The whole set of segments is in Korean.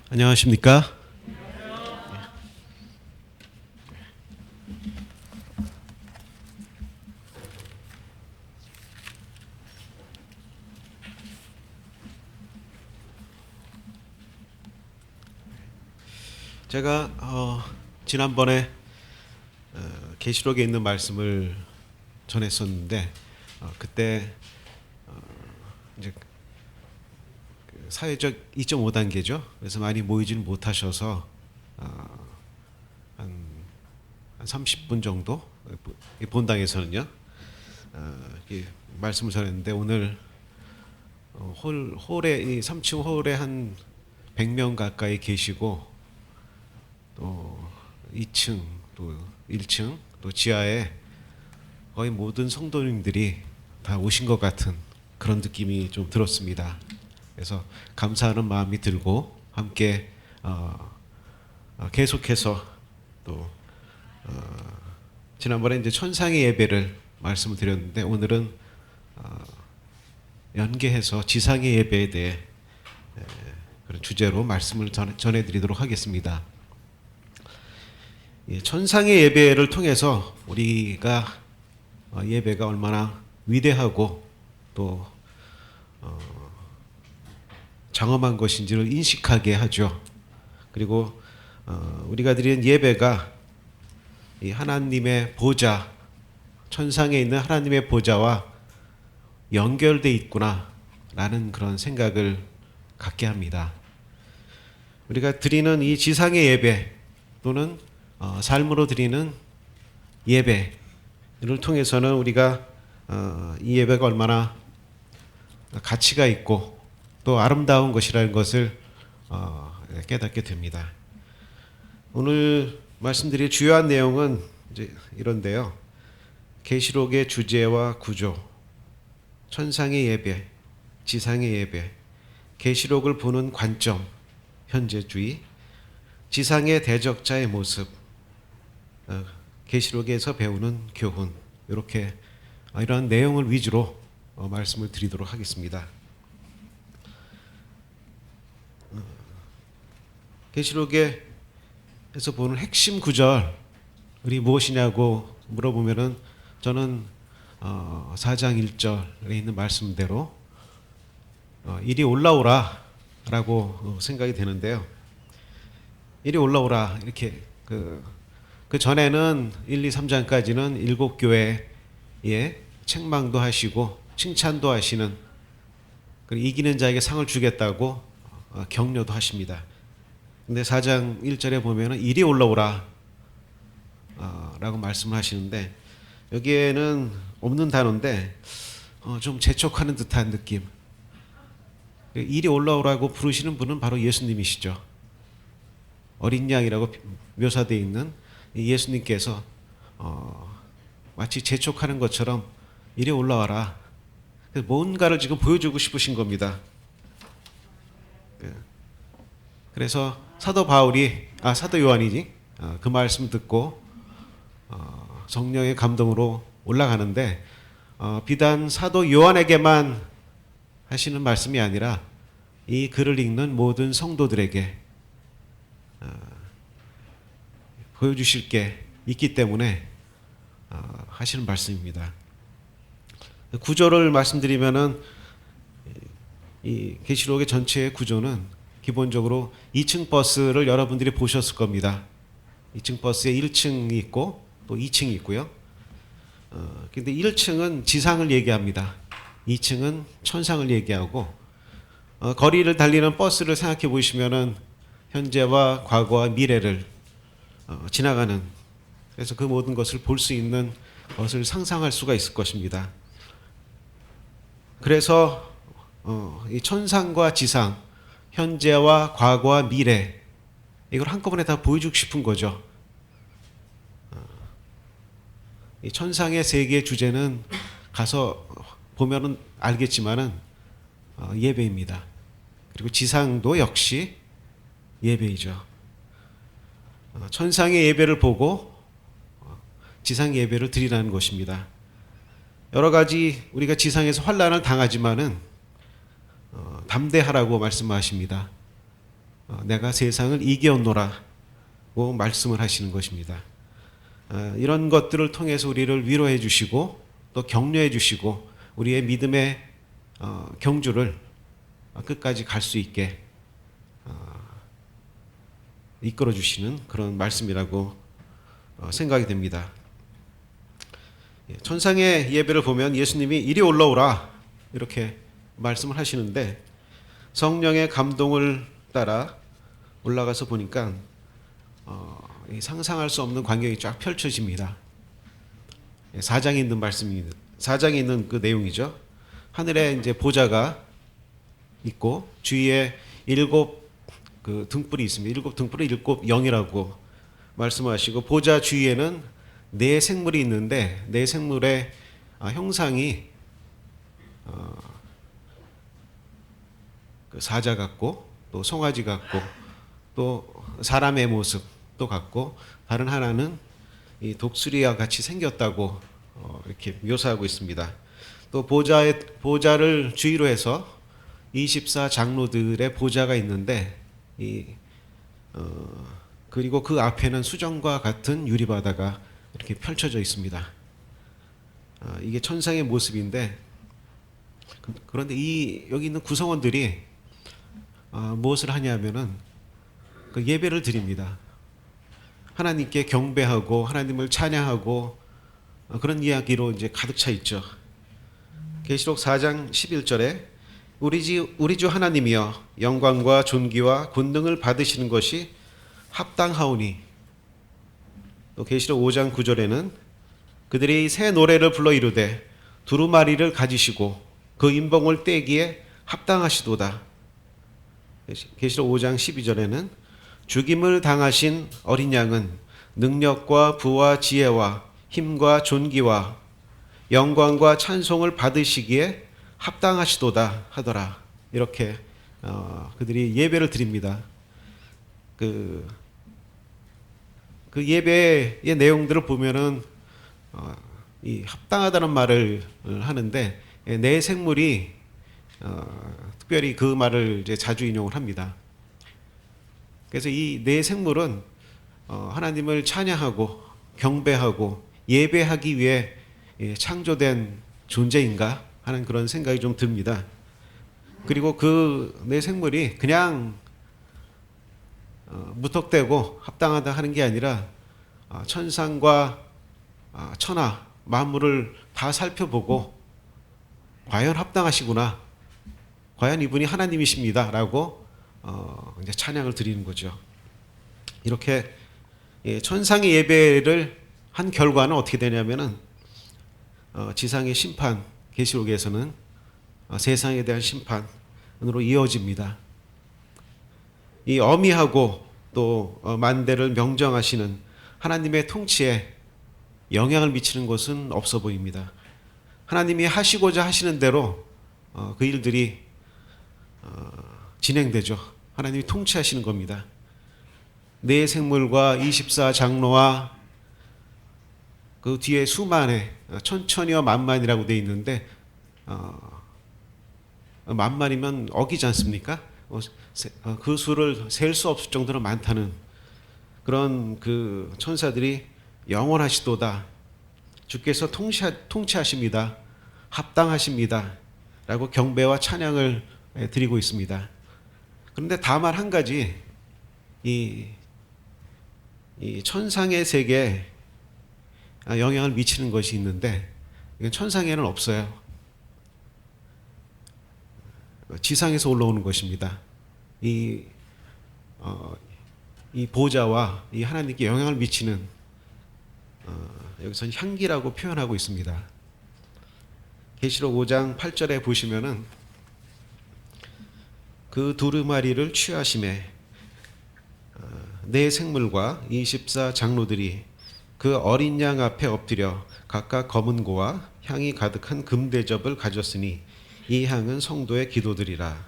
안녕하십니까? 제가 지난번에 계시록에 있는 말씀을 전했었는데 그때 이제 그 사회적 2.5단계죠. 그래서 많이 모이지는 못하셔서 한 30분 정도 본당에서는요 이렇게 말씀을 전했는데 오늘 홀에 이 3층 홀에 한 100명 가까이 계시고 또 2층 또 1층 또 지하에 거의 모든 성도님들이 다 오신 것 같은 그런 느낌이 좀 들었습니다. 그래서 감사하는 마음이 들고 함께 계속해서 또 지난번에 이제 천상의 예배를 말씀을 드렸는데 오늘은 연계해서 지상의 예배에 대해 그런 주제로 말씀을 전해드리도록 하겠습니다. 천상의 예배를 통해서 우리가 예배가 얼마나 위대하고 또 장엄한 것인지를 인식하게 하죠. 그리고 우리가 드리는 예배가 이 하나님의 보좌, 천상에 있는 하나님의 보좌와 연결돼 있구나라는 그런 생각을 갖게 합니다. 우리가 드리는 이 지상의 예배 또는 삶으로 드리는 예배를 통해서는 우리가 이 예배가 얼마나 가치가 있고 또 아름다운 것이라는 것을 깨닫게 됩니다. 오늘 말씀드릴 주요한 내용은 이제 이런데요. 계시록의 주제와 구조, 천상의 예배, 지상의 예배, 계시록을 보는 관점, 현재주의, 지상의 대적자의 모습, 계시록에서 배우는 교훈, 이렇게 이러한 내용을 위주로 말씀을 드리도록 하겠습니다. 계시록에서 보는 핵심 구절이 무엇이냐고 물어보면은 저는 4장 1절에 있는 말씀대로 이리 올라오라 라고 생각이 되는데요. 이리 올라오라 이렇게 그 전에는 1, 2, 3장까지는 7교회에 책망도 하시고 칭찬도 하시는 그리고 이기는 자에게 상을 주겠다고 격려도 하십니다. 근데 4장 1절에 보면은 이리 올라오라 라고 말씀을 하시는데 여기에는 없는 단어인데 좀 재촉하는 듯한 느낌. 이리 올라오라고 부르시는 분은 바로 예수님이시죠. 어린 양이라고 묘사되어 있는 예수님께서 마치 재촉하는 것처럼 이리 올라와라. 뭔가를 지금 보여주고 싶으신 겁니다. 그래서 사도 요한이지 그 말씀 듣고 성령의 감동으로 올라가는데 비단 사도 요한에게만 하시는 말씀이 아니라 이 글을 읽는 모든 성도들에게 보여주실 게 있기 때문에 하시는 말씀입니다. 구조를 말씀드리면은 이 계시록의 전체의 구조는 기본적으로 2층 버스를 여러분들이 보셨을 겁니다. 2층 버스에 1층이 있고 또 2층이 있고요. 근데 1층은 지상을 얘기합니다. 2층은 천상을 얘기하고 거리를 달리는 버스를 생각해 보시면은 현재와 과거와 미래를 지나가는 그래서 그 모든 것을 볼 수 있는 것을 상상할 수가 있을 것입니다. 그래서 이 천상과 지상, 현재와 과거와 미래 이걸 한꺼번에 다 보여주고 싶은 거죠. 이 천상의 세계의 주제는 가서 보면은 알겠지만은 예배입니다. 그리고 지상도 역시 예배이죠. 천상의 예배를 보고 지상 예배를 드리라는 것입니다. 여러 가지 우리가 지상에서 환난을 당하지만은 담대하라고 말씀하십니다. 내가 세상을 이겨노라고 말씀을 하시는 것입니다. 이런 것들을 통해서 우리를 위로해 주시고 또 격려해 주시고 우리의 믿음의 경주를 끝까지 갈 수 있게 이끌어 주시는 그런 말씀이라고 생각이 됩니다. 천상의 예배를 보면 예수님이 이리 올라오라 이렇게 말씀을 하시는데 성령의 감동을 따라 올라가서 보니까 상상할 수 없는 광경이 쫙 펼쳐집니다. 4장에 있는 말씀입니다. 4장에 있는 그 내용이죠. 하늘에 이제 보좌가 있고 주위에 7 그 등불이 있습니다. 7 등불을 7 영이라고 말씀하시고 보좌 주위에는 4 생물이 있는데 4 생물의 형상이 그 사자 같고 또 송아지 같고 또 사람의 모습도 같고 다른 하나는 이 독수리와 같이 생겼다고 이렇게 묘사하고 있습니다. 또 보좌를 주위로 해서 24 장로들의 보좌가 있는데 그리고 그 앞에는 수정과 같은 유리바다가 이렇게 펼쳐져 있습니다. 이게 천상의 모습인데 그런데 여기 있는 구성원들이 무엇을 하냐면은 그 예배를 드립니다. 하나님께 경배하고 하나님을 찬양하고 그런 이야기로 이제 가득 차 있죠. 계시록 4장 11절에 우리 주 하나님이여 영광과 존귀와 권능을 받으시는 것이 합당하오니 또 계시록 5장 9절에는 그들이 새 노래를 불러 이르되 두루마리를 가지시고 그 인봉을 떼기에 합당하시도다. 계시록 5장 12절에는 죽임을 당하신 어린 양은 능력과 부와 지혜와 힘과 존귀와 영광과 찬송을 받으시기에 합당하시도다 하더라. 이렇게 그들이 예배를 드립니다. 그 예배의 내용들을 보면은 이 합당하다는 말을 하는데 4 생물이 특별히 그 말을 이제 자주 인용을 합니다. 그래서 이 4 생물은 하나님을 찬양하고 경배하고 예배하기 위해 창조된 존재인가 하는 그런 생각이 좀 듭니다. 그리고 그 4 생물이 그냥 무턱대고 합당하다 하는 게 아니라 천상과 천하 만물을 다 살펴보고 과연 합당하시구나, 과연 이분이 하나님이십니다라고 이제 찬양을 드리는 거죠. 이렇게 천상의 예배를 한 결과는 어떻게 되냐면은 지상의 심판, 계시록에서는 세상에 대한 심판으로 이어집니다. 이 어미하고 또 만대를 명정하시는 하나님의 통치에 영향을 미치는 것은 없어 보입니다. 하나님이 하시고자 하시는 대로 그 일들이 진행되죠. 하나님이 통치하시는 겁니다. 4 생물과 24 장로와 그 뒤에 수만의 천천히와 만만이라고 되어 있는데 만만이면 억이지 않습니까? 그 수를 셀 수 없을 정도로 많다는 그런 그 천사들이 영원하시도다, 주께서 통치하십니다, 합당하십니다 라고 경배와 찬양을 드리고 있습니다. 그런데 다만 한 가지, 이 천상의 세계에 영향을 미치는 것이 있는데 이건 천상에는 없어요. 지상에서 올라오는 것입니다. 이 보좌와 이 하나님께 영향을 미치는 여기서는 향기라고 표현하고 있습니다. 계시록 5장 8절에 보시면은 그 두루마리를 취하심에 4 생물과 24 장로들이 그 어린 양 앞에 엎드려 각각 검은 고와 향이 가득한 금대접을 가졌으니 이 향은 성도의 기도들이라.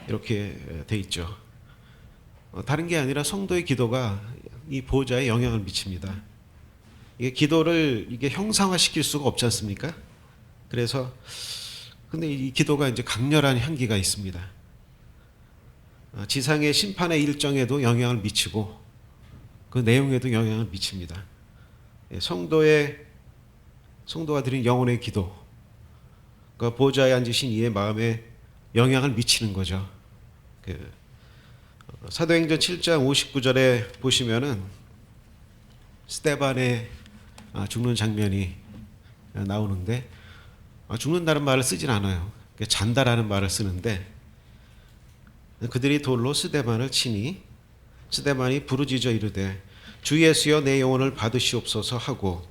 이렇게 돼 있죠. 다른 게 아니라 성도의 기도가 이 보좌에 영향을 미칩니다. 이게 기도를 형상화시킬 수가 없지 않습니까? 그래서 근데 이 기도가 이제 강렬한 향기가 있습니다. 지상의 심판의 일정에도 영향을 미치고 그 내용에도 영향을 미칩니다. 성도가 드린 영혼의 기도, 그러니까 보좌에 앉으신 이의 마음에 영향을 미치는 거죠. 사도행전 7장 59절에 보시면은 스데반의 죽는 장면이 나오는데, 죽는다는 말을 쓰진 않아요. 잔다라는 말을 쓰는데, 그들이 돌로 스데반을 치니 스데반이 부르짖어 이르되 주 예수여 내 영혼을 받으시옵소서 하고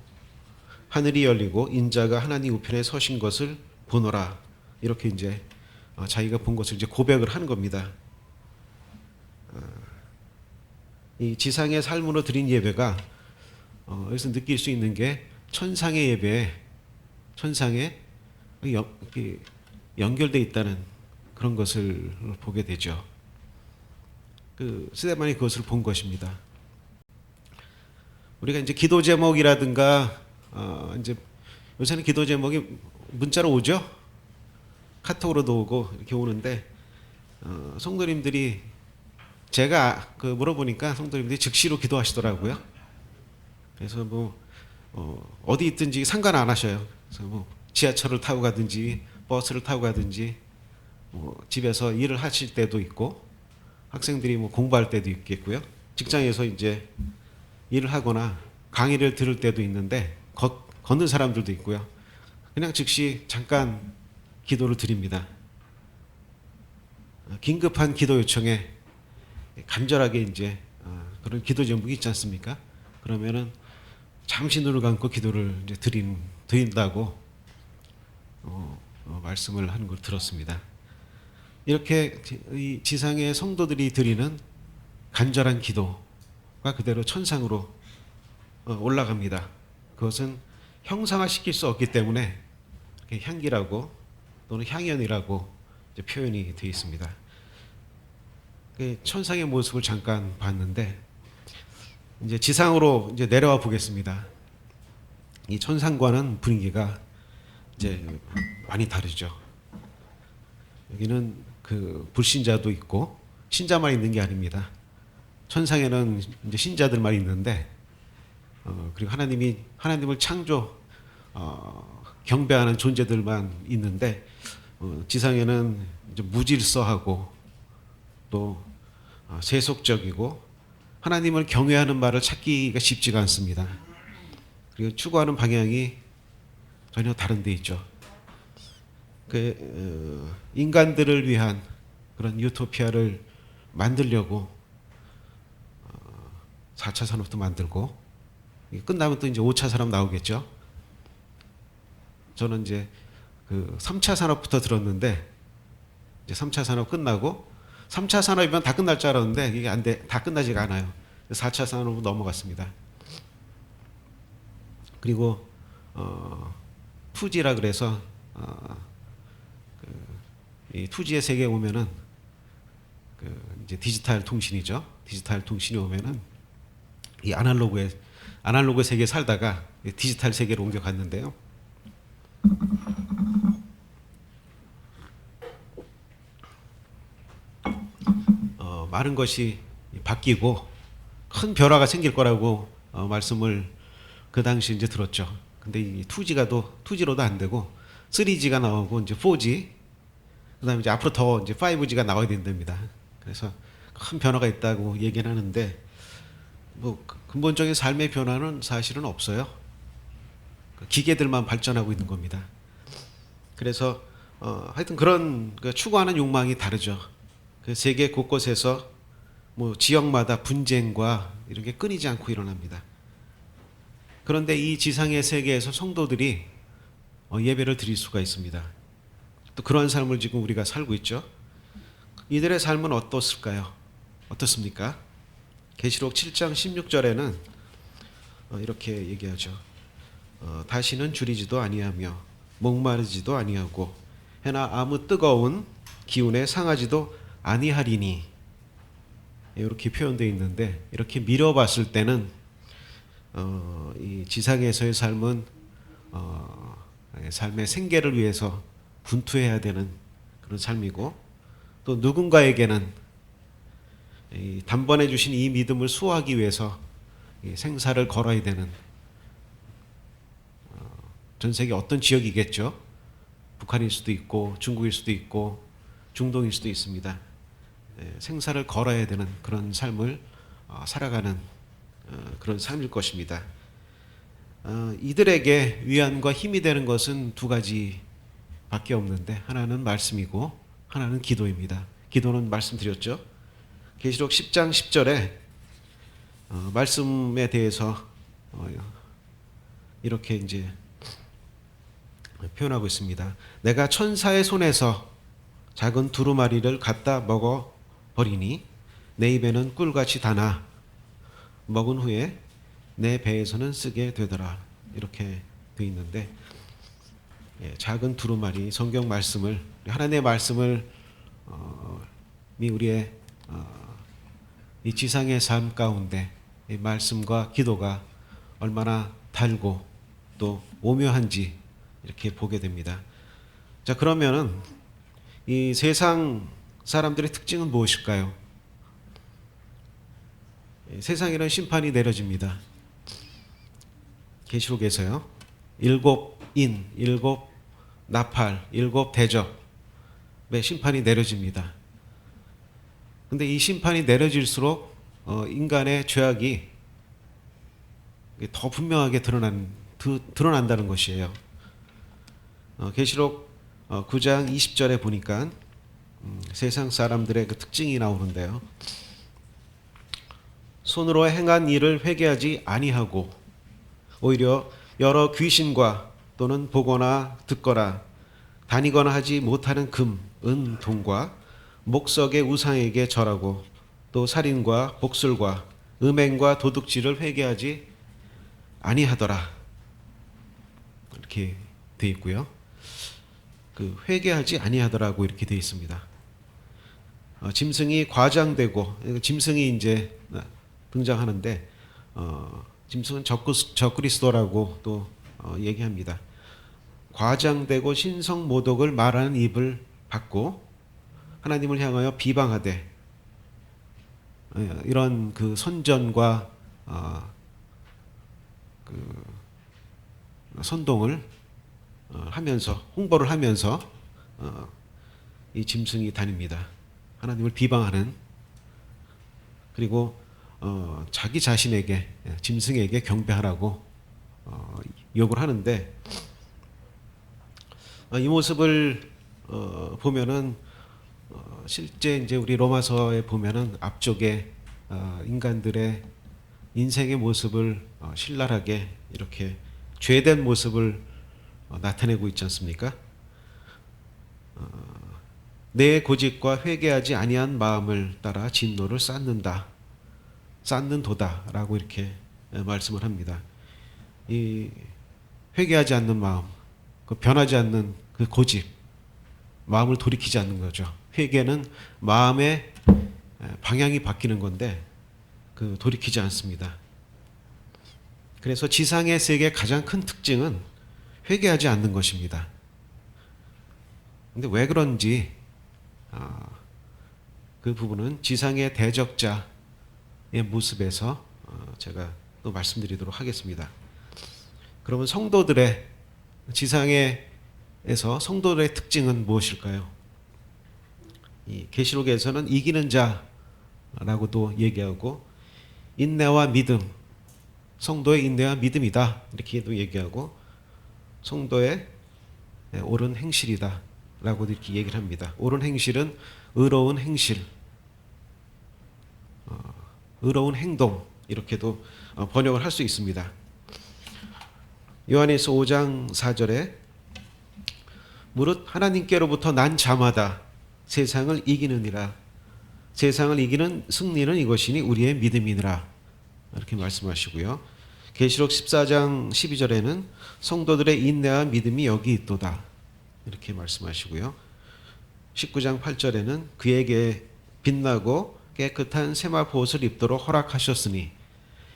하늘이 열리고 인자가 하나님 우편에 서신 것을 보노라. 이렇게 이제 자기가 본 것을 이제 고백을 하는 겁니다. 이 지상의 삶으로 드린 예배가 여기서 느낄 수 있는 게 천상의 예배에 천상에 연결되어 있다는 그런 것을 보게 되죠. 스데반이 그것을 본 것입니다. 우리가 이제 기도 제목이라든가 이제 요새는 기도 제목이 문자로 오죠. 카톡으로도 오고 이렇게 오는데 성도님들이 제가 물어보니까 성도님들이 즉시로 기도하시더라고요. 그래서 어디 있든지 상관 안 하셔요. 그래서 지하철을 타고 가든지 버스를 타고 가든지 집에서 일을 하실 때도 있고 학생들이 공부할 때도 있겠고요. 직장에서 이제 일을 하거나 강의를 들을 때도 있는데 걷는 사람들도 있고요. 그냥 즉시 잠깐 기도를 드립니다. 긴급한 기도 요청에 간절하게 이제 그런 기도 제목이 있지 않습니까? 그러면은 잠시 눈을 감고 기도를 이제 드린다고 말씀을 하는 걸 들었습니다. 이렇게 이 지상의 성도들이 드리는 간절한 기도가 그대로 천상으로 올라갑니다. 그것은 형상화시킬 수 없기 때문에 향기라고 또는 향연이라고 이제 표현이 되어 있습니다. 천상의 모습을 잠깐 봤는데 이제 지상으로 이제 내려와 보겠습니다. 이 천상과는 분위기가 이제 많이 다르죠. 여기는 불신자도 있고 신자만 있는 게 아닙니다. 천상에는 이제 신자들만 있는데 그리고 하나님을 경배하는 존재들만 있는데 지상에는 이제 무질서하고 또 세속적이고 하나님을 경외하는 말을 찾기가 쉽지가 않습니다. 그리고 추구하는 방향이 전혀 다른 데 있죠. 인간들을 위한 그런 유토피아를 만들려고 4차 산업도 만들고 끝나면 또 이제 5차 산업 나오겠죠. 저는 이제 3차 산업부터 들었는데 이제 3차 산업 끝나고 3차 산업이면 다 끝날 줄 알았는데 이게 안 돼. 다 끝나지가 않아요. 4차 산업으로 넘어갔습니다. 그리고 투지라 그래서 이 투지의 세계에 오면은 이제 디지털 통신이죠. 디지털 통신이 오면은 이 아날로그 세계에 살다가 디지털 세계로 옮겨갔는데요. 많은 것이 바뀌고 큰 변화가 생길 거라고 말씀을 그 당시 이제 들었죠. 근데 이 2G로도 안 되고 3G가 나오고 이제 4G, 그다음에 이제 앞으로 더 이제 5G가 나와야 된답니다. 그래서 큰 변화가 있다고 얘기는 하는데 근본적인 삶의 변화는 사실은 없어요. 기계들만 발전하고 있는 겁니다. 그래서 하여튼 그런 추구하는 욕망이 다르죠. 세계 곳곳에서 지역마다 분쟁과 이런 게 끊이지 않고 일어납니다. 그런데 이 지상의 세계에서 성도들이 예배를 드릴 수가 있습니다. 또 그러한 삶을 지금 우리가 살고 있죠. 이들의 삶은 어떻습니까? 계시록 7장 16절에는 이렇게 얘기하죠. 다시는 줄이지도 아니하며 목마르지도 아니하고 해나 아무 뜨거운 기운에 상하지도 아니하리니, 이렇게 표현되어 있는데, 이렇게 미뤄봤을 때는 이 지상에서의 삶은 삶의 생계를 위해서 분투해야 되는 그런 삶이고, 또 누군가에게는 단번에 주신 이 믿음을 수호하기 위해서 생사를 걸어야 되는, 전 세계 어떤 지역이겠죠. 북한일 수도 있고 중국일 수도 있고 중동일 수도 있습니다. 생사를 걸어야 되는 그런 삶을 살아가는 그런 삶일 것입니다. 이들에게 위안과 힘이 되는 것은 두 가지밖에 없는데, 하나는 말씀이고 하나는 기도입니다. 기도는 말씀드렸죠. 계시록 10장 10절에 말씀에 대해서 이렇게 이제 표현하고 있습니다. 내가 천사의 손에서 작은 두루마리를 갖다 먹어 버리니 내 입에는 꿀같이 다나 먹은 후에 내 배에서는 쓰게 되더라. 이렇게 되어 있는데, 작은 두루마리, 성경 말씀을, 하나님의 말씀을 우리의 이 지상의 삶 가운데 이 말씀과 기도가 얼마나 달고 또 오묘한지 이렇게 보게 됩니다. 자, 그러면은 이 세상 사람들의 특징은 무엇일까요? 세상에는 심판이 내려집니다. 계시록에서요, 7인, 7 나팔, 7 대접의 심판이 내려집니다. 근데 이 심판이 내려질수록 인간의 죄악이 더 분명하게 드러난다는 것이에요. 계시록 9장 20절에 보니까 세상 사람들의 그 특징이 나오는데요. 손으로 행한 일을 회개하지 아니하고 오히려 여러 귀신과 또는 보거나 듣거나 다니거나 하지 못하는 금, 은, 동과 목석의 우상에게 절하고 또 살인과 복술과 음행과 도둑질을 회개하지 아니하더라. 이렇게 되어 있고요. 그 회개하지 아니하더라고 이렇게 되어 있습니다. 짐승이 과장되고, 짐승이 이제 등장하는데 짐승은 적그리스도라고 또 얘기합니다. 과장되고 신성모독을 말하는 입을 받고 하나님을 향하여 비방하되, 이런 그 선전과 그 선동을 하면서, 홍보를 하면서 이 짐승이 다닙니다. 하나님을 비방하는, 그리고 자기 자신에게, 짐승에게 경배하라고 요구를 하는데, 이 모습을 보면은 실제 이제 우리 로마서에 보면은 앞쪽에 인간들의 인생의 모습을 신랄하게 이렇게 죄된 모습을 나타내고 있지 않습니까? 내 고집과 회개하지 아니한 마음을 따라 진노를 쌓는도다라고 이렇게 말씀을 합니다. 이 회개하지 않는 마음, 그 변하지 않는 그 고집, 마음을 돌이키지 않는 거죠. 회개는 마음의 방향이 바뀌는 건데 그 돌이키지 않습니다. 그래서 지상의 세계의 가장 큰 특징은 회개하지 않는 것입니다. 근데 왜 그런지 그 부분은 지상의 대적자의 모습에서 제가 또 말씀드리도록 하겠습니다. 그러면 성도들의, 지상에서 성도들의 특징은 무엇일까요? 이 계시록에서는 이기는 자라고도 얘기하고, 인내와 믿음, 성도의 인내와 믿음이다 이렇게도 얘기하고, 성도의 옳은 행실이다 라고도 이렇게 얘기를 합니다. 옳은 행실은 의로운 행실, 의로운 행동, 이렇게도 번역을 할 수 있습니다. 요한일서 5장 4절에 무릇 하나님께로부터 난 자마다 세상을 이기느니라. 세상을 이기는 승리는 이것이니 우리의 믿음이니라. 이렇게 말씀하시고요. 계시록 14장 12절에는 성도들의 인내와 믿음이 여기 있도다. 이렇게 말씀하시고요. 19장 8절에는 그에게 빛나고 깨끗한 세마포 옷을 입도록 허락하셨으니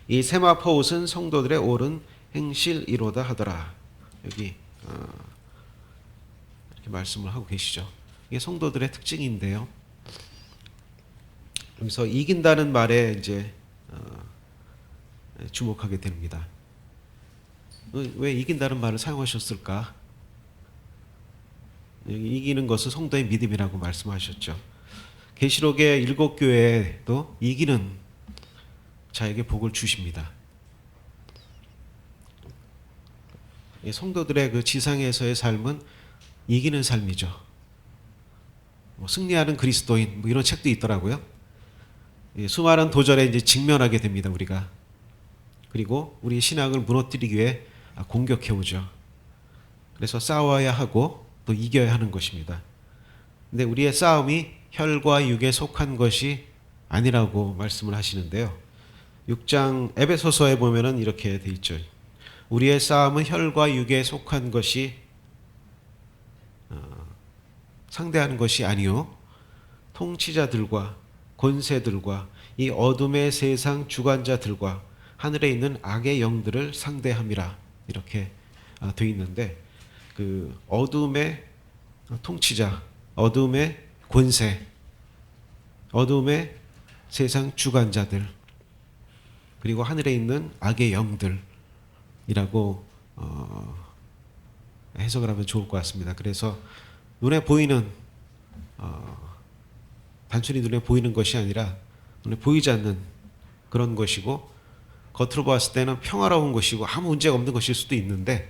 이 세마포 옷은 성도들의 옳은 행실이로다 하더라. 여기 이렇게 말씀을 하고 계시죠. 이게 성도들의 특징인데요. 여기서 이긴다는 말에 이제 주목하게 됩니다. 왜 이긴다는 말을 사용하셨을까? 이기는 것은 성도의 믿음이라고 말씀하셨죠. 계시록의 7교회에도 이기는 자에게 복을 주십니다. 성도들의 그 지상에서의 삶은 이기는 삶이죠. 승리하는 그리스도인 이런 책도 있더라고요. 수많은 도전에 이제 직면하게 됩니다, 우리가. 그리고 우리 신앙을 무너뜨리기 위해 공격해 오죠. 그래서 싸워야 하고 또 이겨야 하는 것입니다. 근데 우리의 싸움이 혈과 육에 속한 것이 아니라고 말씀을 하시는데요. 6장 에베소서에 보면은 이렇게 돼 있죠. 우리의 싸움은 혈과 육에 속한 것이 상대하는 것이 아니요 통치자들과 권세들과 이 어둠의 세상 주관자들과 하늘에 있는 악의 영들을 상대함이라 이렇게 돼 있는데, 그 어둠의 통치자, 어둠의 권세, 어둠의 세상 주관자들, 그리고 하늘에 있는 악의 영들이라고 해석을 하면 좋을 것 같습니다. 그래서 눈에 보이는 단순히 눈에 보이는 것이 아니라 눈에 보이지 않는 그런 것이고, 겉으로 봤을 때는 평화로운 것이고 아무 문제가 없는 것일 수도 있는데,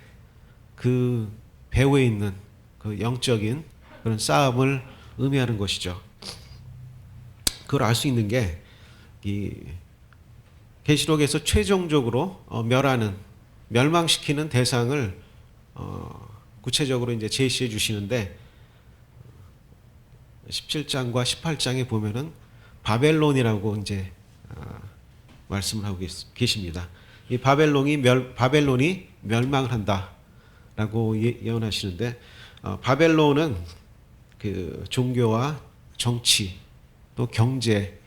그 배후에 있는 그 영적인 그런 싸움을 의미하는 것이죠. 그걸 알 수 있는 게 이 계시록에서 최종적으로 멸망시키는 대상을 구체적으로 이제 제시해 주시는데, 17장과 18장에 보면은 바벨론이라고 이제 말씀을 하고 계십니다. 이 바벨론이 멸망을 한다라고 예언하시는데, 바벨론은 그 종교와 정치 또 경제의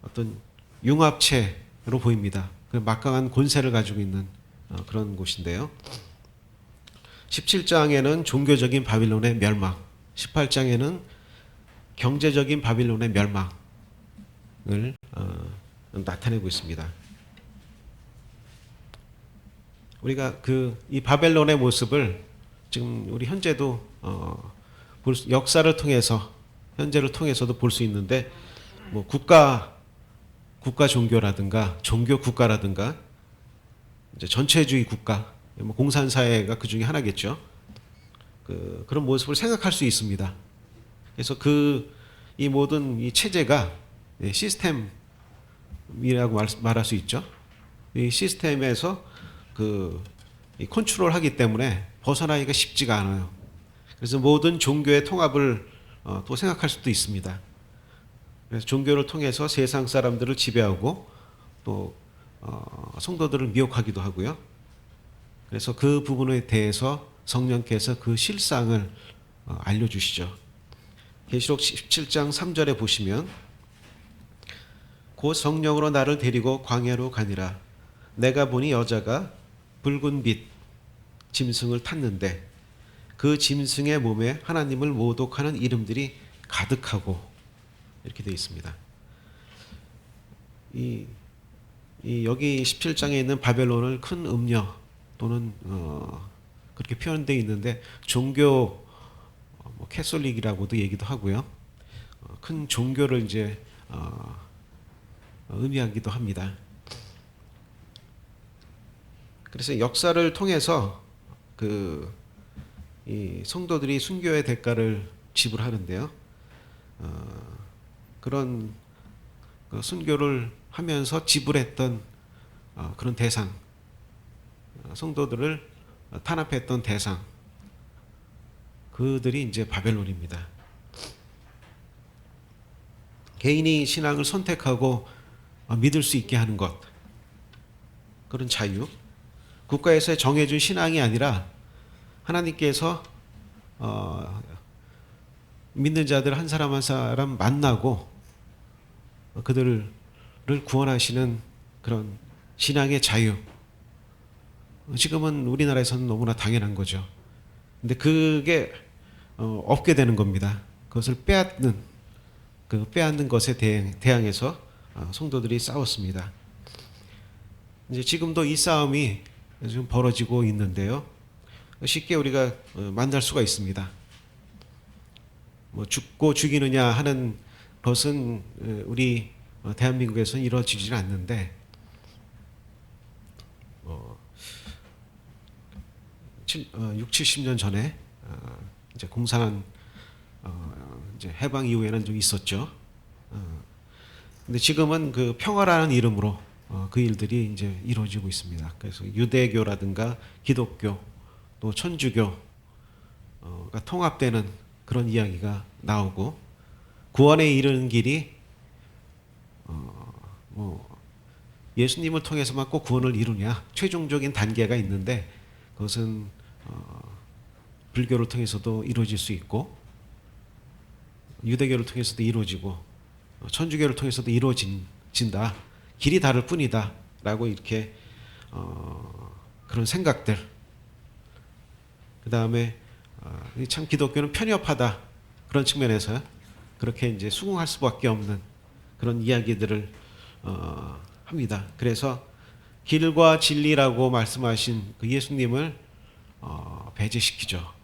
어떤 융합체로 보입니다. 막강한 권세를 가지고 있는 그런 곳인데요. 17장에는 종교적인 바빌론의 멸망, 18장에는 경제적인 바빌론의 멸망을 나타내고 있습니다. 우리가 이 바벨론의 모습을 지금 우리 현재도 역사를 통해서, 현재를 통해서도 볼 수 있는데, 뭐 국가 종교라든가 종교 국가라든가 이제 전체주의 국가, 뭐 공산사회가 그 중에 하나겠죠. 그런 모습을 생각할 수 있습니다. 그래서 이 모든 이 체제가 시스템이라고 말할 수 있죠. 이 시스템에서 이 컨트롤하기 때문에 벗어나기가 쉽지가 않아요. 그래서 모든 종교의 통합을 또 생각할 수도 있습니다. 그래서 종교를 통해서 세상 사람들을 지배하고 또 성도들을 미혹하기도 하고요. 그래서 그 부분에 대해서 성령께서 그 실상을 알려주시죠. 계시록 17장 3절에 보시면, 곧 성령으로 나를 데리고 광야로 가니라. 내가 보니 여자가 붉은 빛 짐승을 탔는데 그 짐승의 몸에 하나님을 모독하는 이름들이 가득하고, 이렇게 되어 있습니다. 여기 17장에 있는 바벨론을 큰 음녀 또는 그렇게 표현되어 있는데, 종교 캐톨릭이라고도 얘기도 하고요. 큰 종교를 이제 의미하기도 합니다. 그래서 역사를 통해서 이 성도들이 순교의 대가를 지불하는데요. 그런 순교를 하면서 지불했던 그런 대상, 성도들을 탄압했던 대상, 그들이 이제 바벨론입니다. 개인이 신앙을 선택하고 믿을 수 있게 하는 것, 그런 자유, 국가에서 정해준 신앙이 아니라 하나님께서 믿는 자들 한 사람 한 사람 만나고 그들을 구원하시는 그런 신앙의 자유, 지금은 우리나라에서는 너무나 당연한 거죠. 근데 그게 없게 되는 겁니다. 그것을 빼앗는 그 빼앗는 것에 대항해서 성도들이 싸웠습니다. 이제 지금도 이 싸움이 지금 벌어지고 있는데요. 쉽게 우리가 만날 수가 있습니다. 뭐 죽고 죽이느냐 하는 것은 우리 대한민국에서는 이루어지지 않는데 6, 70년 전에 이제 공산당 이제 해방 이후에는 좀 있었죠. 근데 지금은 그 평화라는 이름으로 그 일들이 이제 이루어지고 있습니다. 그래서 유대교라든가 기독교 또 천주교가 통합되는 그런 이야기가 나오고 구원에 이르는 길이 뭐 예수님을 통해서만 꼭 구원을 이루냐 최종적인 단계가 있는데 그것은 불교를 통해서도 이루어질 수 있고 유대교를 통해서도 이루어지고 천주교를 통해서도 이루어진다. 길이 다를 뿐이다 라고 이렇게 그런 생각들, 그 다음에 참 기독교는 편협하다 그런 측면에서 그렇게 이제 수긍할 수밖에 없는 그런 이야기들을 합니다. 그래서 길과 진리라고 말씀하신 그 예수님을 배제시키죠.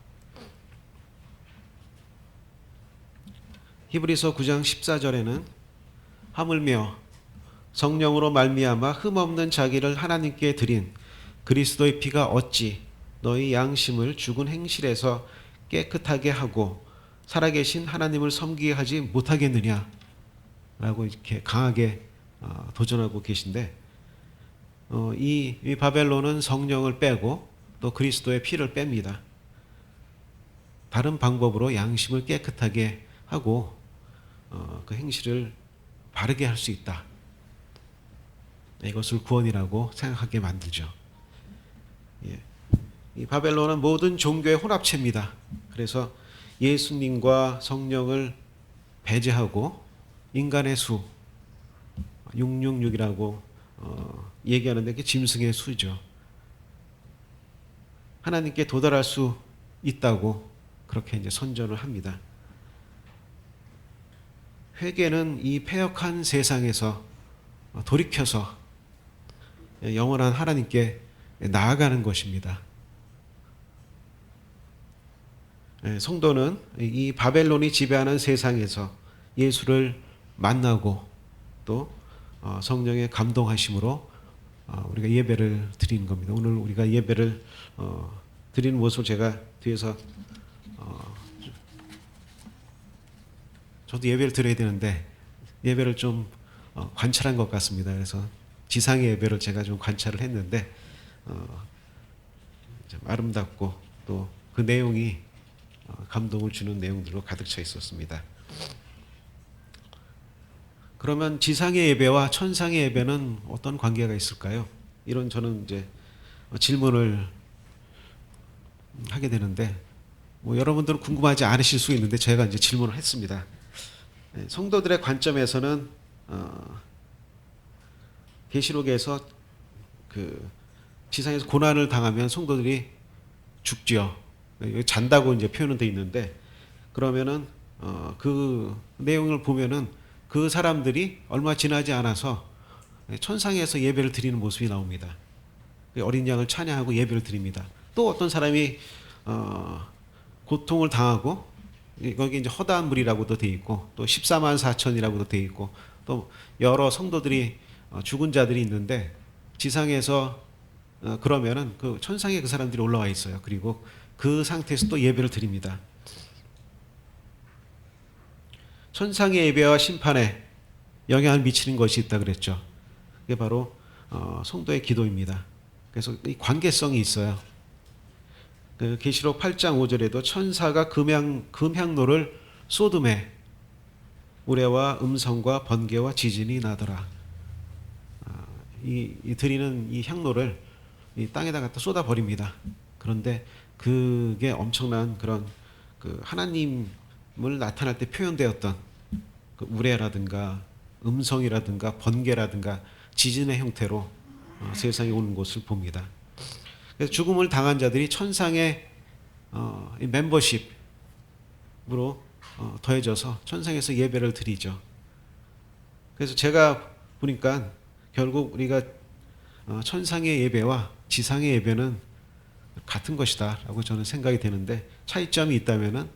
히브리서 9장 14절에는 하물며 성령으로 말미암아 흠없는 자기를 하나님께 드린 그리스도의 피가 어찌 너희 양심을 죽은 행실에서 깨끗하게 하고 살아계신 하나님을 섬기게 하지 못하겠느냐 라고 이렇게 강하게 도전하고 계신데 이 바벨론은 성령을 빼고 또 그리스도의 피를 뺍니다. 다른 방법으로 양심을 깨끗하게 하고 그 행실을 바르게 할 수 있다. 이것을 구원이라고 생각하게 만들죠. 예. 이 바벨론은 모든 종교의 혼합체입니다. 그래서 예수님과 성령을 배제하고 인간의 수 666이라고 얘기하는데 그게 짐승의 수죠. 하나님께 도달할 수 있다고 그렇게 이제 선전을 합니다. 회개는 이 패역한 세상에서 돌이켜서 영원한 하나님께 나아가는 것입니다. 성도는 이 바벨론이 지배하는 세상에서 예수를 만나고 또 성령의 감동하심으로 우리가 예배를 드리는 겁니다. 오늘 우리가 예배를 드리는 모습을 제가 뒤에서 저도 예배를 드려야 되는데 예배를 좀 관찰한 것 같습니다. 그래서 지상의 예배를 제가 좀 관찰을 했는데 좀 아름답고 또 그 내용이 감동을 주는 내용들로 가득 차 있었습니다. 그러면 지상의 예배와 천상의 예배는 어떤 관계가 있을까요? 이런 저는 이제 질문을 하게 되는데 뭐 여러분들은 궁금하지 않으실 수 있는데 제가 이제 질문을 했습니다. 성도들의 관점에서는 계시록에서 그 지상에서 고난을 당하면 성도들이 죽죠. 잔다고 이제 표현은 돼 있는데 그러면은 그 내용을 보면은 그 사람들이 얼마 지나지 않아서 천상에서 예배를 드리는 모습이 나옵니다. 어린 양을 찬양하고 예배를 드립니다. 또 어떤 사람이 고통을 당하고 거기 이제 허다한 물이라고도 돼 있고 또 14만 4천이라고도 돼 있고 또 여러 성도들이 죽은 자들이 있는데 지상에서 그러면은 그 천상에 그 사람들이 올라와 있어요. 그리고 그 상태에서 또 예배를 드립니다. 천상의 예배와 심판에 영향을 미치는 것이 있다 그랬죠. 그게 바로 성도의 기도입니다. 그래서 이 관계성이 있어요. 그 계시록 8장 5절에도 천사가 금향로를 쏟음에 우레와 음성과 번개와 지진이 나더라. 이 드리는 이 향로를 이 땅에다 갖다 쏟아 버립니다. 그런데 그게 엄청난 그런 그 하나님을 나타날 때 표현되었던 그 우레라든가 음성이라든가 번개라든가 지진의 형태로 세상에 오는 것을 봅니다. 그래서 죽음을 당한 자들이 천상의 멤버십으로 더해져서 천상에서 예배를 드리죠. 그래서 제가 보니까 결국 우리가 천상의 예배와 지상의 예배는 같은 것이다라고 저는 생각이 되는데, 차이점이 있다면은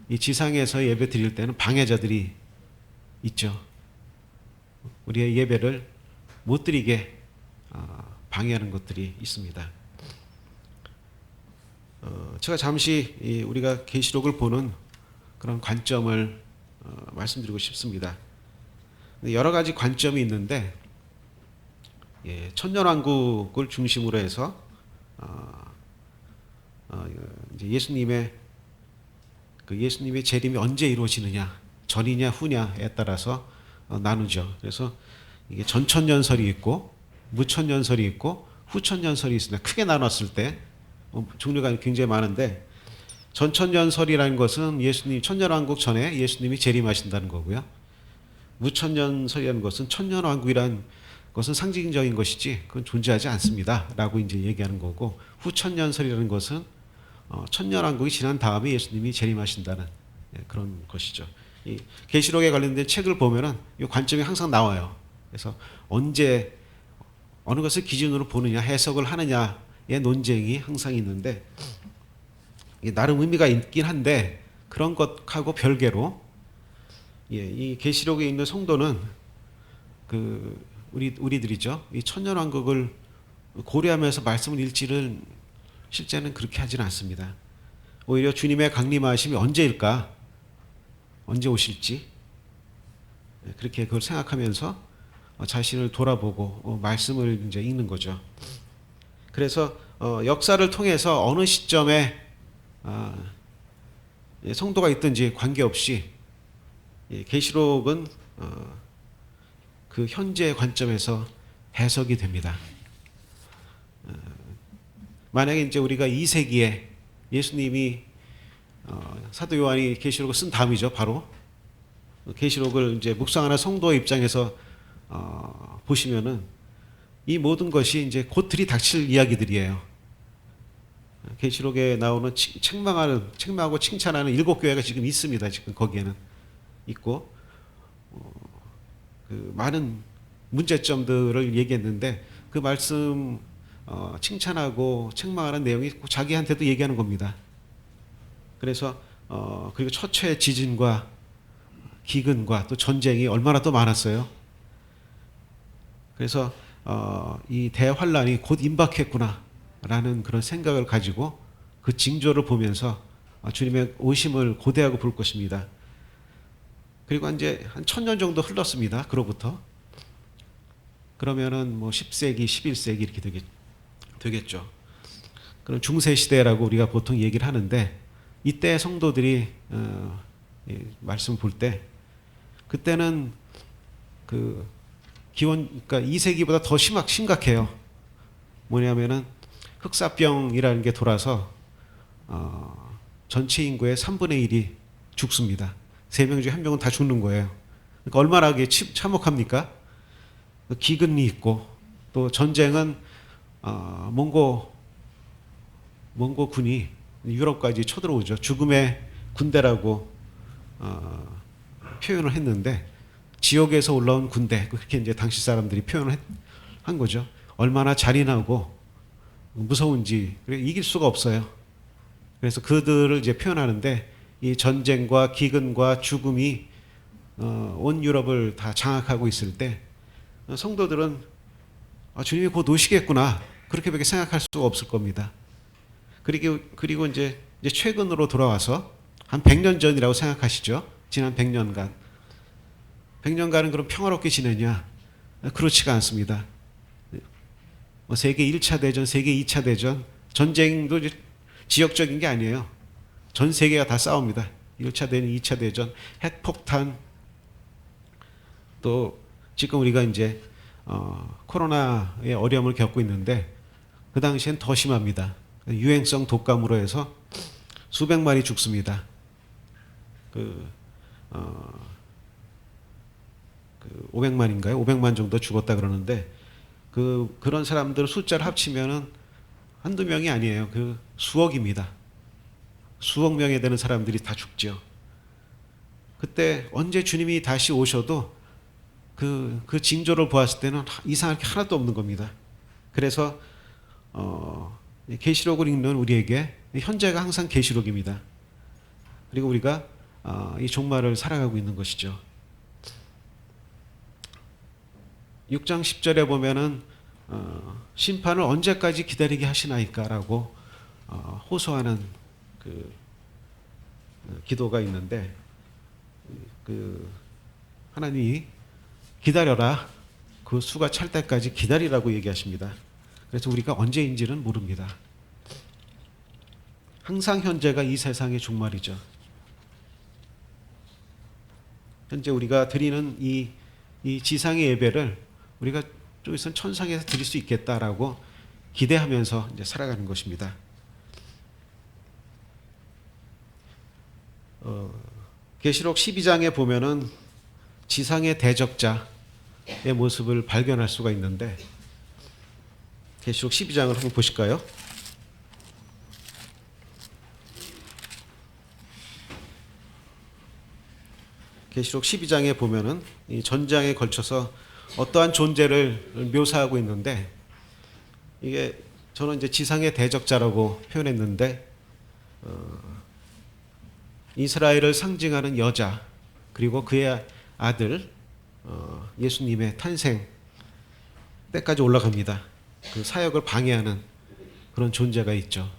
이 지상에서 예배 드릴 때는 방해자들이 있죠. 우리의 예배를 못 드리게 방해하는 것들이 있습니다. 제가 잠시 우리가 계시록을 보는 그런 관점을 말씀드리고 싶습니다. 여러 가지 관점이 있는데, 천년왕국을 중심으로 해서 이제 예수님의 재림이 언제 이루어지느냐, 전이냐 후냐에 따라서 나누죠. 그래서 이게 전천년설이 있고 무천년설이 있고 후천년설이 있습니다. 크게 나눴을 때 종류가 굉장히 많은데, 전천년설이라는 것은 예수님 천년왕국 전에 예수님이 재림하신다는 거고요. 무천년설이라는 것은 천년왕국이라는 것은 상징적인 것이지 그건 존재하지 않습니다라고 이제 얘기하는 거고, 후천년설이라는 것은 천년왕국이 지난 다음에 예수님이 재림하신다는 그런 것이죠. 이 계시록에 관련된 책을 보면은 이 관점이 항상 나와요. 그래서 언제 어느 것을 기준으로 보느냐, 해석을 하느냐의 논쟁이 항상 있는데, 이게 나름 의미가 있긴 한데, 그런 것하고 별개로 이 계시록에 있는 성도는 우리들이죠. 이 천년왕국을 고려하면서 말씀을 읽지를 실제는 그렇게 하지는 않습니다. 오히려 주님의 강림하심이 언제일까, 언제 오실지 그렇게 그걸 생각하면서 자신을 돌아보고 말씀을 이제 읽는 거죠. 그래서 역사를 통해서 어느 시점에 성도가 있든지 관계없이 계시록은 그 현재의 관점에서 해석이 됩니다. 만약에 이제 우리가 2세기에 예수님이 사도 요한이 계시록을 쓴 다음이죠. 바로 계시록을 이제 묵상하는 성도의 입장에서 보시면은 이 모든 것이 이제 곧 들이닥칠 이야기들이에요. 계시록에 나오는 책망하고 칭찬하는 7교회가 지금 있습니다. 지금 거기에는 있고, 그 많은 문제점들을 얘기했는데, 그 말씀 칭찬하고 책망하는 내용이 자기한테도 얘기하는 겁니다. 그래서 그리고 처처의 지진과 기근과 또 전쟁이 얼마나 또 많았어요. 그래서 이 대환란이 곧 임박했구나라는 그런 생각을 가지고 그 징조를 보면서 주님의 오심을 고대하고 볼 것입니다. 그리고 이제 한 1000년 정도 흘렀습니다. 그로부터. 그러면은 뭐 10세기, 11세기 이렇게 되겠죠. 그럼 중세 시대라고 우리가 보통 얘기를 하는데, 이때 성도들이 말씀 볼 때, 그때는 그 그러니까 2세기보다 더 심각해요. 뭐냐면은 흑사병이라는 게 돌아서 전체 인구의 3분의 1이 죽습니다. 3명 중에 1명은 다 죽는 거예요. 그러니까 얼마나 참혹합니까? 기근이 있고, 또 전쟁은 몽고군이 유럽까지 쳐들어오죠. 죽음의 군대라고 표현을 했는데, 지옥에서 올라온 군대, 그렇게 이제 당시 사람들이 표현을 한 거죠. 얼마나 잔인하고 무서운지 이길 수가 없어요. 그래서 그들을 이제 표현하는데, 이 전쟁과 기근과 죽음이 온 유럽을 다 장악하고 있을 때 성도들은 주님이 곧 오시겠구나, 그렇게밖에 생각할 수가 없을 겁니다. 그리고 이제 최근으로 돌아와서 한 100년 전이라고 생각하시죠. 지난 100년간. 100년간은 그럼 평화롭게 지내냐? 그렇지가 않습니다. 세계 1차 대전, 세계 2차 대전, 전쟁도 지역적인 게 아니에요. 전 세계가 다 싸웁니다. 1차 대전, 2차 대전, 핵폭탄, 또 지금 우리가 이제 코로나의 어려움을 겪고 있는데, 그 당시엔 더 심합니다. 유행성 독감으로 해서 수백 마리 죽습니다. 500만인가요? 500만 정도 죽었다 그러는데, 그런 사람들 숫자를 합치면은 한두 명이 아니에요. 수억입니다. 수억 명에 되는 사람들이 다 죽죠. 그때 언제 주님이 다시 오셔도 그 징조를 보았을 때는 이상할 게 하나도 없는 겁니다. 그래서 계시록을 읽는 우리에게 현재가 항상 계시록입니다. 그리고 우리가 이 종말을 살아가고 있는 것이죠. 6장 10절에 보면은 심판을 언제까지 기다리게 하시나이까라고 호소하는 그 기도가 있는데, 하나님이 기다려라, 그 수가 찰 때까지 기다리라고 얘기하십니다. 그래서 우리가 언제인지는 모릅니다. 항상 현재가 이 세상의 종말이죠. 현재 우리가 드리는 이 지상의 예배를 우리가 좀 있으면 천상에서 드릴 수 있겠다라고 기대하면서 이제 살아가는 것입니다. 계시록 12장에 보면은 지상의 대적자의 모습을 발견할 수가 있는데, 계시록 12장을 한번 보실까요? 계시록 12장에 보면은 이 전장에 걸쳐서 어떠한 존재를 묘사하고 있는데, 이게 저는 이제 지상의 대적자라고 표현했는데, 이스라엘을 상징하는 여자, 그리고 그의 아들 예수님의 탄생 때까지 올라갑니다. 그 사역을 방해하는 그런 존재가 있죠.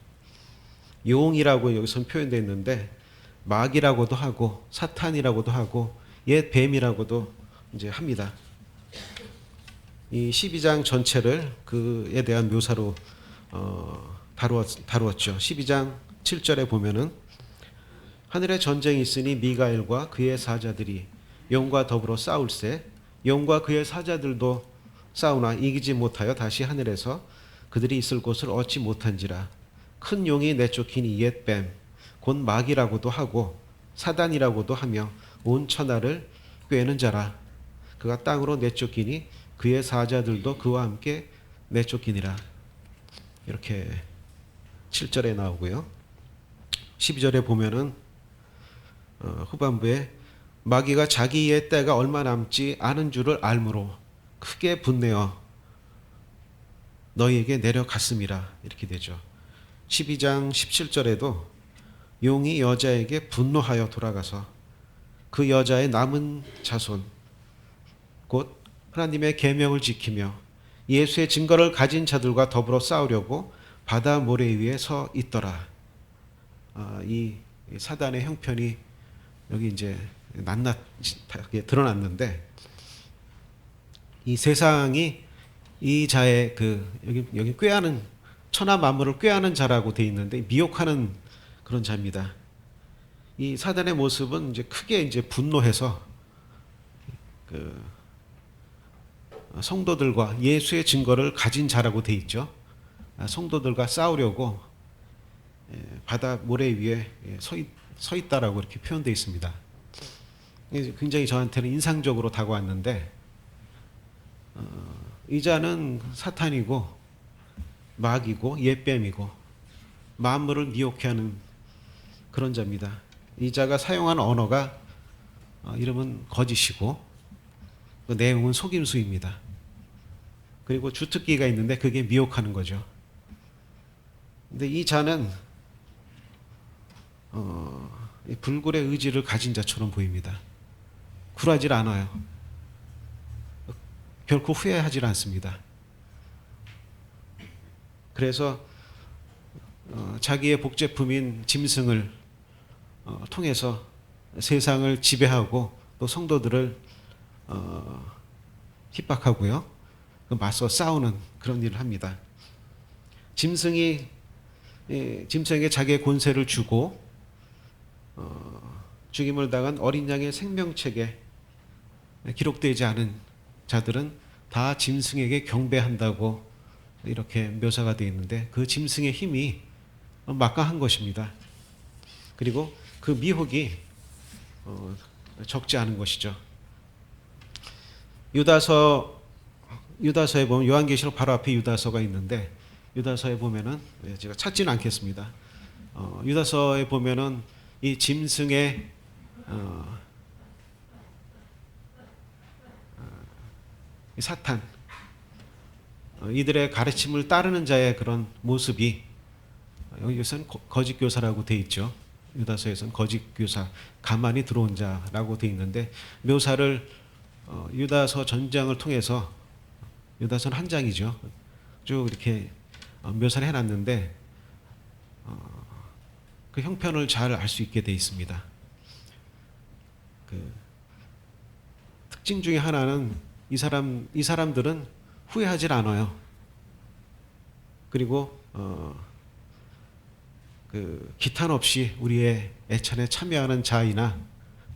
용이라고 여기서 표현되어 있는데, 마귀라고도 하고 사탄이라고도 하고 옛 뱀이라고도 이제 합니다. 이 12장 전체를 그에 대한 묘사로 다루었죠. 12장 7절에 보면은 하늘에 전쟁이 있으니 미가엘과 그의 사자들이 용과 더불어 싸울세, 용과 그의 사자들도 싸우나 이기지 못하여 다시 하늘에서 그들이 있을 곳을 얻지 못한지라. 큰 용이 내쫓기니 옛 뱀 곧 마귀라고도 하고 사단이라고도 하며 온 천하를 꿰는 자라. 그가 땅으로 내쫓기니 그의 사자들도 그와 함께 내쫓기니라. 이렇게 7절에 나오고요. 12절에 보면은 후반부에 마귀가 자기의 때가 얼마 남지 않은 줄을 알므로 크게 분내어 너희에게 내려갔음이라. 이렇게 되죠. 12장 17절에도 용이 여자에게 분노하여 돌아가서 그 여자의 남은 자손 곧 하나님의 계명을 지키며 예수의 증거를 가진 자들과 더불어 싸우려고 바다 모래 위에 서 있더라. 이 사단의 형편이 여기 이제 낱낱하게 드러났는데, 이 세상이 이 자의 여기 꾀하는 천하 만물을 꾀하는 자라고 돼 있는데 미혹하는 그런 자입니다. 이 사단의 모습은 이제 크게 이제 분노해서 성도들과 예수의 증거를 가진 자라고 돼 있죠. 성도들과 싸우려고 바다 모래 위에 서 있다라고 이렇게 표현되어 있습니다. 굉장히 저한테는 인상적으로 다가왔는데, 이 자는 사탄이고 마귀고 옛뱀이고 만물을 미혹해 하는 그런 자입니다. 이 자가 사용하는 언어가 이름은 거짓이고 그 내용은 속임수입니다. 그리고 주특기가 있는데 그게 미혹하는 거죠. 근데 이 자는 불굴의 의지를 가진 자처럼 보입니다. 굴하지 않아요. 결코 후회하지 않습니다. 그래서 자기의 복제품인 짐승을 통해서 세상을 지배하고 또 성도들을 핍박하고요, 맞서 싸우는 그런 일을 합니다. 짐승에게 자기의 권세를 주고 죽임을 당한 어린 양의 생명책에 기록되지 않은 자들은 다 짐승에게 경배한다고 이렇게 묘사가 되어 있는데, 그 짐승의 힘이 막강한 것입니다. 그리고 그 미혹이 적지 않은 것이죠. 유다서에 보면, 요한계시록 바로 앞에 유다서가 있는데, 유다서에 보면은 제가 찾지는 않겠습니다. 유다서에 보면은 이 짐승의 이 사탄, 이들의 가르침을 따르는 자의 그런 모습이 여기서는 거짓 교사라고 돼 있죠. 유다서에서는 거짓 교사, 가만히 들어온 자라고 돼 있는데 묘사를 유다서 전장을 통해서 유다서는 한 장이죠. 쭉 이렇게 묘사를 해놨는데 그 형편을 잘 알 수 있게 돼 있습니다. 그 특징 중에 하나는 이 사람들은 후회하지 않아요. 그리고 그 기탄 없이 우리의 애찬에 참여하는 자이나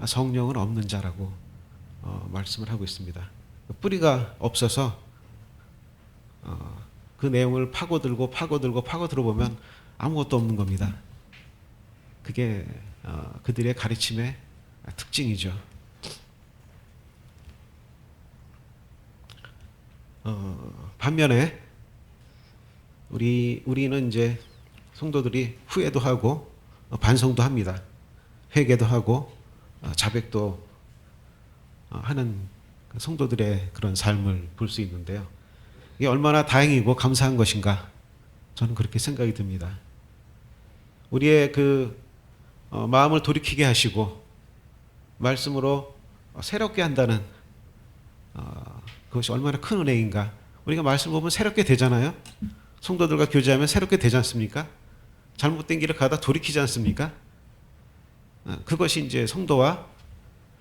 성령은 없는 자라고 말씀을 하고 있습니다. 뿌리가 없어서 그 내용을 파고들고 파고들어보면 아무것도 없는 겁니다. 그게 그들의 가르침의 특징이죠. 반면에 우리는 이제 성도들이 후회도 하고 반성도 합니다. 회개도 하고 자백도 하는 성도들의 그런 삶을 볼 수 있는데요. 이게 얼마나 다행이고 감사한 것인가 저는 그렇게 생각이 듭니다. 우리의 그 마음을 돌이키게 하시고 말씀으로 새롭게 한다는 그것이 얼마나 큰 은혜인가. 우리가 말씀 보면 새롭게 되잖아요. 성도들과 교제하면 새롭게 되지 않습니까? 잘못된 길을 가다 돌이키지 않습니까? 그것이 이제 성도와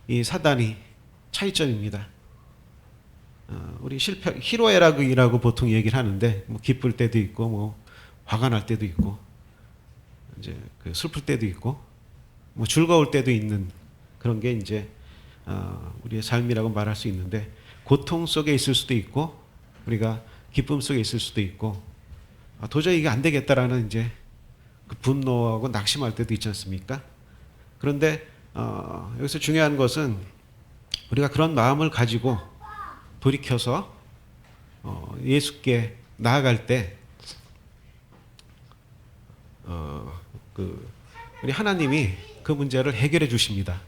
이 사단이 차이점입니다. 우리 희로애락이라고 보통 얘기를 하는데 뭐 기쁠 때도 있고 뭐 화가 날 때도 있고 이제 그 슬플 때도 있고 뭐 즐거울 때도 있는 그런 게 이제 우리의 삶이라고 말할 수 있는데 고통 속에 있을 수도 있고 우리가 기쁨 속에 있을 수도 있고 도저히 이게 안 되겠다라는 이제 그 분노하고 낙심할 때도 있지 않습니까? 그런데 여기서 중요한 것은 우리가 그런 마음을 가지고 돌이켜서 예수께 나아갈 때 우리 하나님이 그 문제를 해결해 주십니다.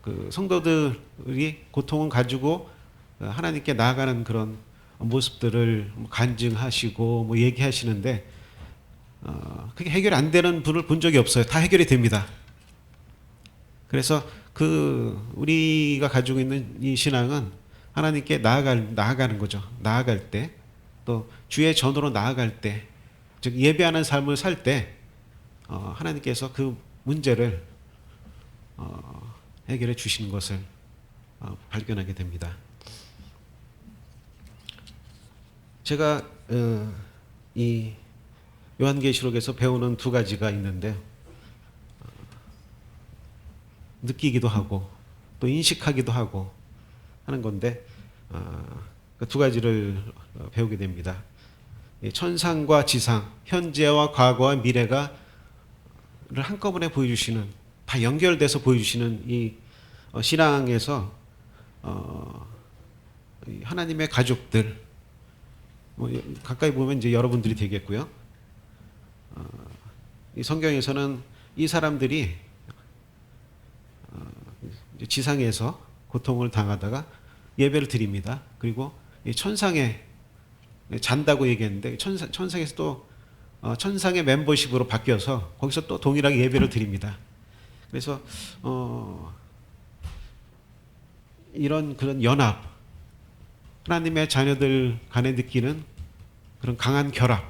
그 성도들이 고통을 가지고 하나님께 나아가는 그런 모습들을 간증하시고 뭐 얘기하시는데 그게 해결이 안 되는 분을 본 적이 없어요. 다 해결이 됩니다. 그래서 우리가 가지고 있는 이 신앙은 하나님께 나아가는 거죠. 나아갈 때, 또 주의 전으로 나아갈 때, 즉 예배하는 삶을 살 때 하나님께서 그 문제를 해결해 주시는 것을 발견하게 됩니다. 제가 이 요한계시록에서 배우는 두 가지가 있는데 느끼기도 하고 또 인식하기도 하고 하는 건데 그 두 가지를 배우게 됩니다. 천상과 지상, 현재와 과거와 미래가 한꺼번에 보여주시는, 다 연결돼서 보여주시는 이 신앙에서 하나님의 가족들, 뭐 가까이 보면 이제 여러분들이 되겠고요. 이 성경에서는 이 사람들이 지상에서 고통을 당하다가 예배를 드립니다. 그리고 이 천상에 잔다고 얘기했는데 천상에서 또 천상의 멤버십으로 바뀌어서 거기서 또 동일하게 예배를 드립니다. 그래서 이런 그런 연합, 하나님의 자녀들 간에 느끼는 그런 강한 결합,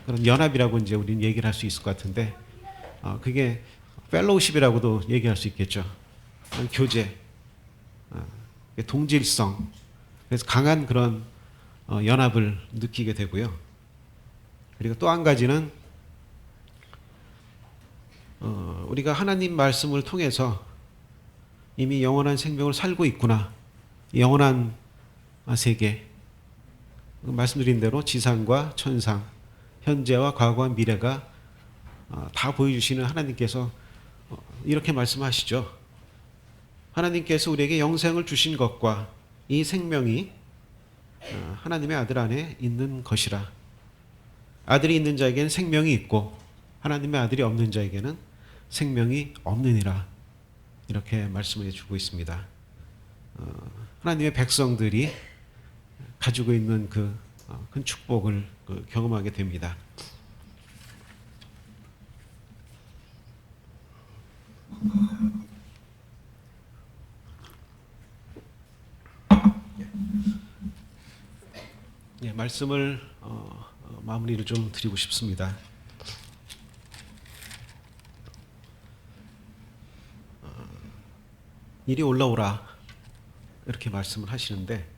그런 연합이라고 이제 우리는 얘기를 할 수 있을 것 같은데 그게 펠로우십이라고도 얘기할 수 있겠죠. 교제, 동질성, 그래서 강한 그런 연합을 느끼게 되고요. 그리고 또 한 가지는 우리가 하나님 말씀을 통해서 이미 영원한 생명을 살고 있구나. 영원한 세계, 말씀드린 대로 지상과 천상, 현재와 과거와 미래가 다 보여주시는 하나님께서 이렇게 말씀하시죠. 하나님께서 우리에게 영생을 주신 것과 이 생명이 하나님의 아들 안에 있는 것이라. 아들이 있는 자에게는 생명이 있고 하나님의 아들이 없는 자에게는 생명이 없느니라. 이렇게 말씀해 주고 있습니다. 하나님의 백성들이 가지고 있는 그 큰 축복을 경험하게 됩니다. 예, 말씀을 마무리를 좀 드리고 싶습니다. 이리 올라오라 이렇게 말씀을 하시는데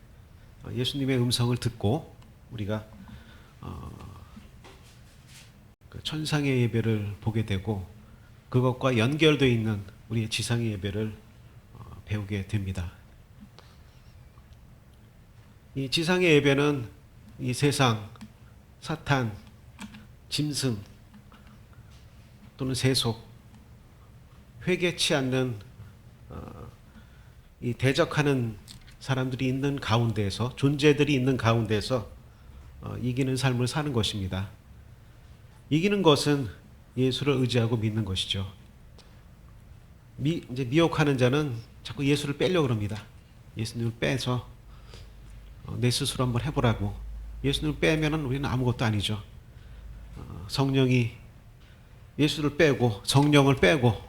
예수님의 음성을 듣고 우리가 그 천상의 예배를 보게 되고 그것과 연결되어 있는 우리의 지상의 예배를 배우게 됩니다. 이 지상의 예배는 이 세상, 사탄, 짐승 또는 세속, 회개치 않는 이 대적하는 사람들이 있는 가운데에서, 존재들이 있는 가운데서 이기는 삶을 사는 것입니다. 이기는 것은 예수를 의지하고 믿는 것이죠. 이제 미혹하는 자는 자꾸 예수를 빼려고 합니다. 예수님을 빼서 내 스스로 한번 해보라고. 예수님을 빼면은 우리는 아무것도 아니죠. 성령이 예수를 빼고 성령을 빼고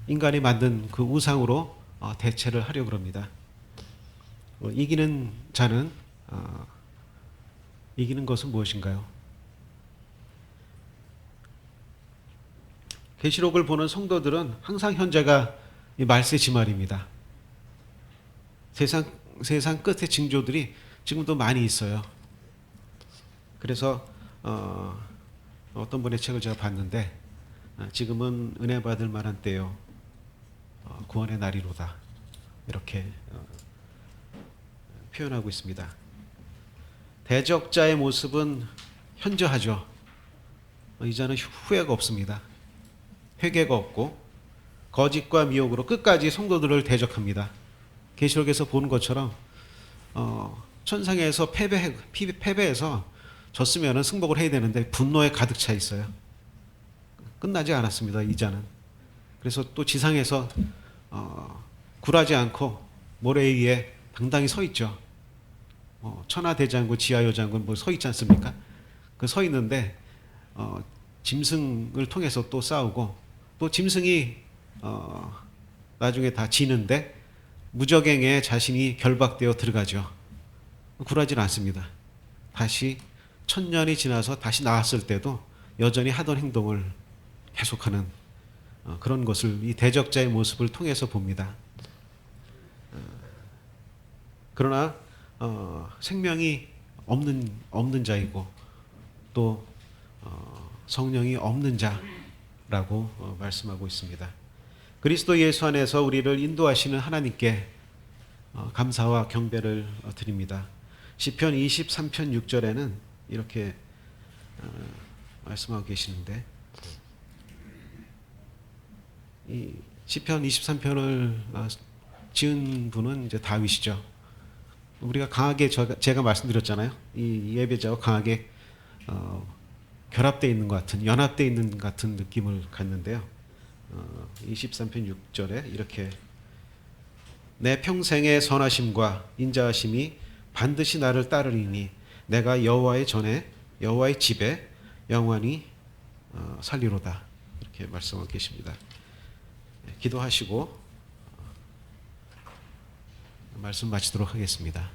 인간이 만든 그 우상으로 대체를 하려고 합니다. 이기는 자는 이기는 것은 무엇인가요? 계시록을 보는 성도들은 항상 현재가 말세지말입니다. 세상 끝의 징조들이 지금도 많이 있어요. 그래서 어떤 분의 책을 제가 봤는데 지금은 은혜 받을 만한 때요, 구원의 날이로다 이렇게 표현하고 있습니다. 대적자의 모습은 현저하죠. 이제는 후회가 없습니다. 회개가 없고 거짓과 미혹으로 끝까지 성도들을 대적합니다. 계시록에서 보는 것처럼 천상에서 패배해서 졌으면 승복을 해야 되는데 분노에 가득 차 있어요. 끝나지 않았습니다. 이자는. 그래서 또 지상에서 굴하지 않고 모래 위에 당당히 서 있죠. 천하대장군, 지하여장군 뭐 서 있지 않습니까? 그 서 있는데 짐승을 통해서 또 싸우고 또 짐승이 나중에 다 지는데 무적행에 자신이 결박되어 들어가죠. 굴하지 않습니다. 다시 1000년이 지나서 다시 나왔을 때도 여전히 하던 행동을 계속하는 그런 것을 이 대적자의 모습을 통해서 봅니다. 그러나 생명이 없는 자이고 또 성령이 없는 자라고 말씀하고 있습니다. 그리스도 예수 안에서 우리를 인도하시는 하나님께 감사와 경배를 드립니다. 시편 23편 6절에는 이렇게 말씀하고 계시는데, 이 시편 23편을 지은 분은 이제 다윗이죠. 우리가 강하게 제가 말씀드렸잖아요. 이 예배자와 강하게 결합되어 있는 것 같은, 연합되어 있는 것 같은 느낌을 갖는데요. 23편 6절에 이렇게 내 평생의 선하심과 인자하심이 반드시 나를 따르리니 내가 여호와의 전에 여호와의 집에 영원히 살리로다 이렇게 말씀하고 계십니다. 기도하시고 말씀 마치도록 하겠습니다.